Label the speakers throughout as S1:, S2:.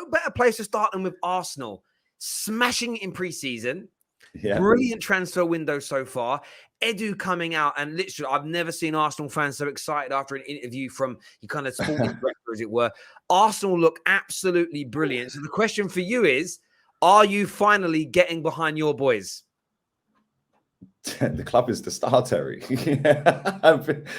S1: no better place to start than with Arsenal. Smashing it in pre-season.
S2: Yeah.
S1: Brilliant transfer window so far. Edu coming out, and literally, I've never seen Arsenal fans so excited after an interview from the kind of sporting director, as it were. Arsenal look absolutely brilliant. So the question for you is, are you finally getting behind your boys?
S2: The club is the star, Terry.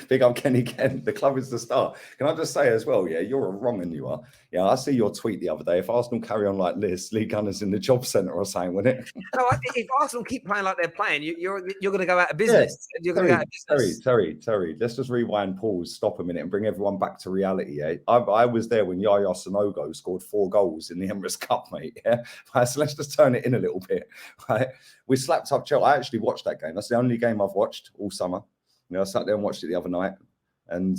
S2: Big up Kenny Kent. The club is the star. Can I just say as well, yeah, you're a wrong and you are. Yeah, I see your tweet the other day. If Arsenal carry on like this, Lee Gunner's in the job centre or something, wouldn't it?
S1: No, if Arsenal keep playing like they're playing, you're going to go out of business. Yeah. You're going to go out of business.
S2: Terry, let's just rewind, pause, stop a minute and bring everyone back to reality. Yeah? I was there when Yaya Sanogo scored 4 goals in the Emirates Cup, mate. Yeah, so let's just turn it in a little bit. Right? We slapped up Chelsea. I actually watched that game. That's the only game I've watched all summer. I sat there and watched it the other night, and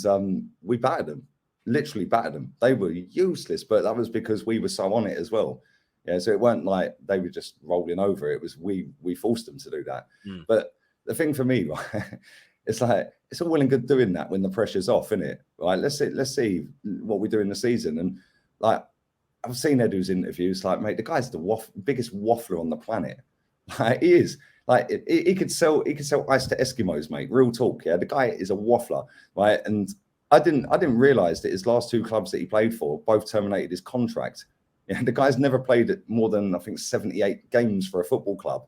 S2: we battered them. Literally battered them. They were useless, but that was because we were so on it as well. Yeah, so it weren't like they were just rolling over. It was we forced them to do that. But the thing for me, right, it's like it's all well and good doing that when the pressure's off, isn't it? Right? Let's see what we do in the season. And like I've seen Edu's interviews. Like, mate, the guy's the biggest waffler on the planet. Like, he is. Like he could sell ice to Eskimos, mate. Real talk. Yeah, the guy is a waffler, right? And I didn't realize that his last 2 clubs that he played for both terminated his contract. Yeah, the guy's never played more than I think 78 games for a football club.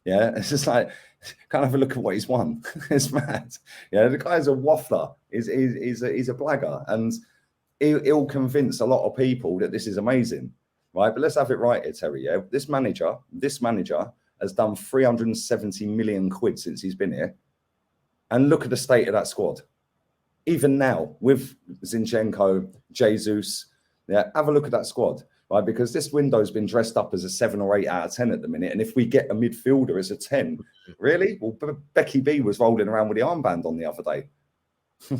S2: Yeah, it's just like can't have a look at what he's won. It's mad. Yeah, the guy's a waffler. He's a blagger, and he'll convince a lot of people that this is amazing, right? But let's have it right here, Terry. Yeah, this manager has done 370 million quid since he's been here, and look at the state of that squad. Even now with Zinchenko, Jesus, yeah, have a look at that squad. Right, because this window's been dressed up as a 7 or 8 out of 10 at the minute, and if we get a midfielder as a 10, really? Well, Becky B was rolling around with the armband on the other day.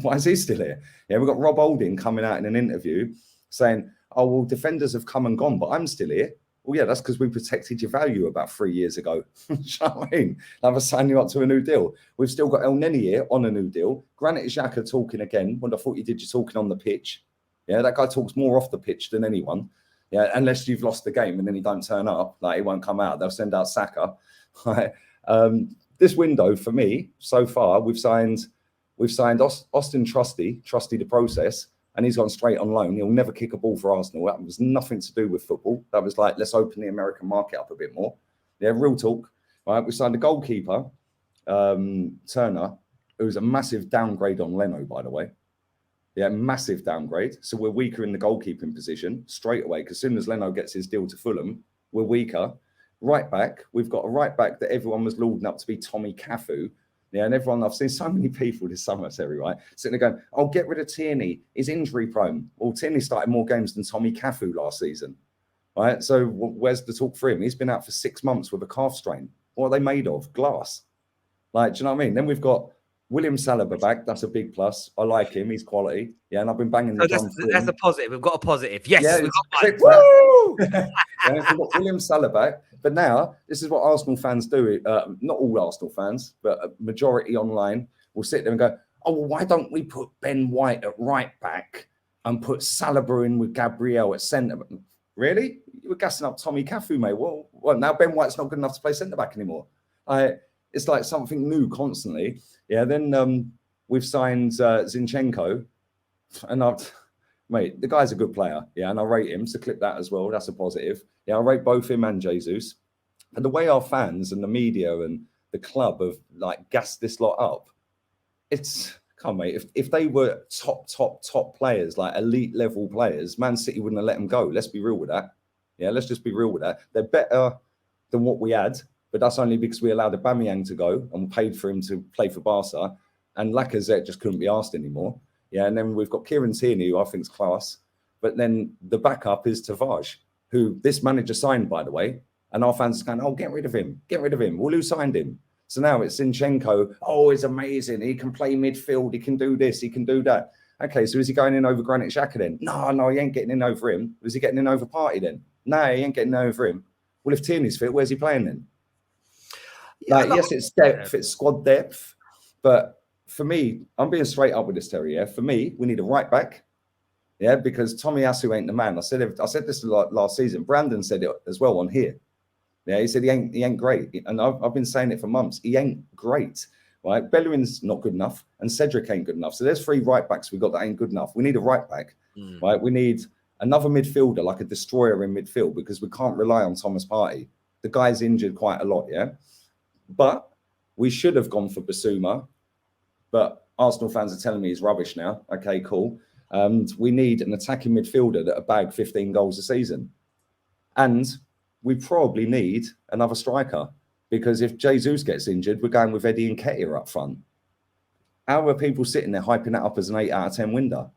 S2: Why is he still here? Yeah, we've got Rob Holding coming out in an interview saying, "Oh, well, defenders have come and gone, but I'm still here." Well, yeah, that's because we protected your value about 3 years ago. You know what I mean? I've signed you up to a new deal. We've still got El Neni here on a new deal. Granit Xhaka talking again when I thought you did your talking on the pitch. Yeah, that guy talks more off the pitch than anyone. Yeah, unless you've lost the game and then he don't turn up, like he won't come out. They'll send out Saka. Right? This window for me so far, we've signed Austin Trusty the process, and he's gone straight on loan. He'll never kick a ball for Arsenal. That was nothing to do with football. That was like, let's open the American market up a bit more. Yeah, real talk. Right, we signed a goalkeeper, Turner, who's a massive downgrade on Leno, by the way. Yeah, massive downgrade. So we're weaker in the goalkeeping position straight away, because as soon as Leno gets his deal to Fulham, we're weaker. Right back, we've got a right back that everyone was lauding up to be Tommy Cafu. Yeah, and I've seen so many people this summer, Terry, right, sitting there going, "Oh, get rid of Tierney. He's injury prone." Well, Tierney started more games than Tommy Cafu last season, right? So where's the talk for him? He's been out for 6 months with a calf strain. What are they made of? Glass. Like, do you know what I mean? Then we've got William Saliba back. That's a big plus. I like him. He's quality. Yeah, and I've been banging the drum.
S1: That's a positive. We've got a positive. Yes.
S2: Yeah,
S1: we've got
S2: woo! Yeah, we've got William Saliba back. But now, this is what Arsenal fans do. Not all Arsenal fans, but a majority online will sit there and go, "Oh, well, why don't we put Ben White at right back and put Saliba in with Gabriel at centre?" Really? You were gassing up Tommy Cafu, mate. Well, now Ben White's not good enough to play centre back anymore. It's like something new constantly. Yeah, then we've signed Zinchenko, and mate, the guy's a good player. Yeah, and I rate him, so clip that as well. That's a positive. Yeah, I rate both him and Jesus. And the way our fans and the media and the club have like gassed this lot up, come on, mate. If they were top players, like elite level players, Man City wouldn't have let them go. Let's be real with that. Yeah, let's just be real with that. They're better than what we had. But that's only because we allowed Aubameyang to go and paid for him to play for Barca, and Lacazette just couldn't be asked anymore. Yeah, and then we've got Kieran Tierney, who I think is class. But then the backup is Tavares, who this manager signed, by the way. And our fans are going, "Oh, get rid of him. Get rid of him." Well, who signed him? So now it's Zinchenko. "Oh, he's amazing. He can play midfield. He can do this. He can do that." Okay, so is he going in over Granit Xhaka then? No, he ain't getting in over him. Was he getting in over Partey then? No, he ain't getting in over him. Well, if Tierney's fit, where's he playing then? Like, yes, it's depth, it's squad depth, but for me, I'm being straight up with this, Terry. Yeah, for me, we need a right back, Yeah, because Tomiyasu ain't the man. I said this last season. Brandon said it as well on here. Yeah, he said he ain't great, and I've been saying it for months. He ain't great, right? Bellerin's not good enough, and Cedric ain't good enough. So there's 3 right backs we got that ain't good enough. We need a right back, right? We need another midfielder, like a destroyer in midfield, because we can't rely on Thomas Partey. The guy's injured quite a lot, yeah. But we should have gone for Basuma, but Arsenal fans are telling me he's rubbish now. Okay, cool. We need an attacking midfielder that'll bag 15 goals a season, and we probably need another striker, because if Jesus gets injured, we're going with Eddie and Nketiah up front. How are people sitting there hyping that up as an 8 out of 10 window?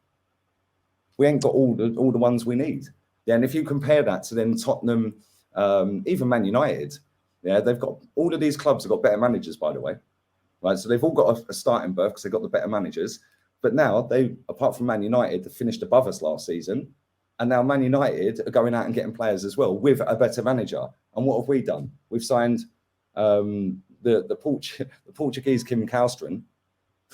S2: We ain't got all the ones we need. Yeah, and if you compare that to then Tottenham, even Man United, yeah, they've got all of these clubs have got better managers, by the way, right? So they've all got a starting berth because they've got the better managers. But now they, apart from Man United, they finished above us last season. And now Man United are going out and getting players as well with a better manager. And what have we done? We've signed the Portuguese Kim Kallström.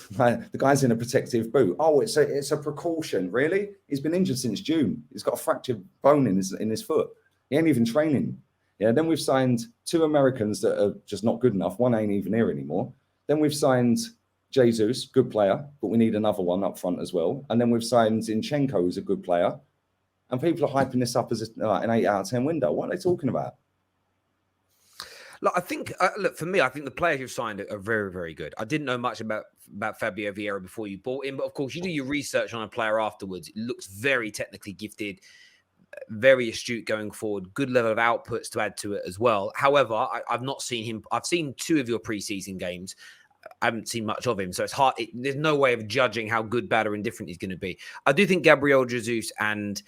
S2: The guy's in a protective boot. Oh, it's a precaution, really? He's been injured since June. He's got a fractured bone in his foot. He ain't even training. Yeah. Then we've signed 2 Americans that are just not good enough. One ain't even here anymore. Then we've signed Jesus, good player, but we need another one up front as well. And then we've signed Zinchenko, who's a good player. And people are hyping this up as an 8 out of 10 window. What are they talking about?
S1: Look, I think, look, for me, I think the players you've signed are very, very good. I didn't know much about Fabio Vieira before you bought him, but of course, you do your research on a player afterwards. It looks very technically gifted, very astute going forward, good level of outputs to add to it as well. However, I've not seen him. I've seen 2 of your preseason games. I haven't seen much of him, so it's hard. There's no way of judging how good, bad, or indifferent he's going to be. I do think Gabriel Jesus and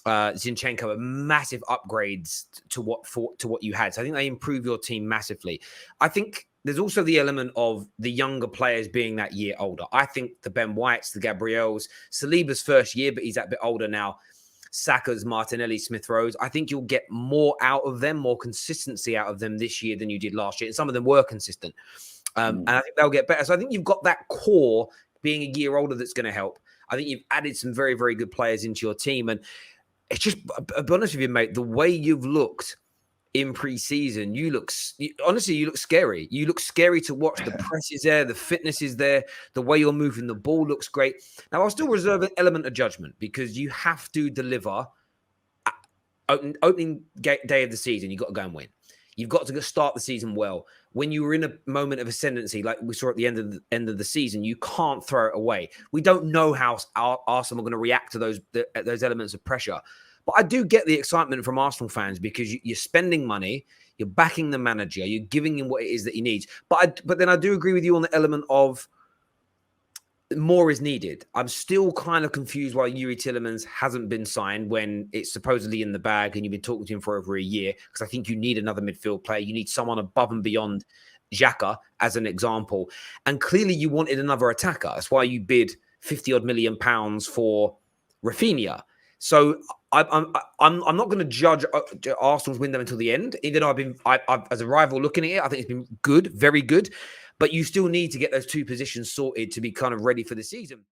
S1: Zinchenko are massive upgrades to what you had. So I think they improve your team massively. I think there's also the element of the younger players being that year older. I think the Ben Whites, the Gabriels, Saliba's first year, but he's that bit older now. Saka's, Martinelli, Smith Rose. I think you'll get more out of them, more consistency out of them this year than you did last year. And some of them were consistent. And I think they'll get better. So I think you've got that core being a year older that's going to help. I think you've added some very, very good players into your team. And it's just, I'll be honest with you, mate, the way you've looked in pre-season, you look scary. You look scary to watch. The press is there, the fitness is there, the way you're moving the ball looks great. Now, I'll still reserve an element of judgment because you have to deliver opening day of the season. You've got to go and win. You've got to start the season well. When you were in a moment of ascendancy, like we saw at the end of the season, you can't throw it away. We don't know how Arsenal are going to react to those elements of pressure. But I do get the excitement from Arsenal fans because you're spending money, you're backing the manager, you're giving him what it is that he needs. But then I do agree with you on the element of more is needed. I'm still kind of confused why Yuri Tillemans hasn't been signed when it's supposedly in the bag and you've been talking to him for over a year, because I think you need another midfield player. You need someone above and beyond Xhaka, as an example. And clearly you wanted another attacker. That's why you bid 50 odd million pounds for Rafinha. So I'm not going to judge Arsenal's window until the end. Even though I've as a rival looking at it, I think it's been good, very good. But you still need to get those 2 positions sorted to be kind of ready for the season.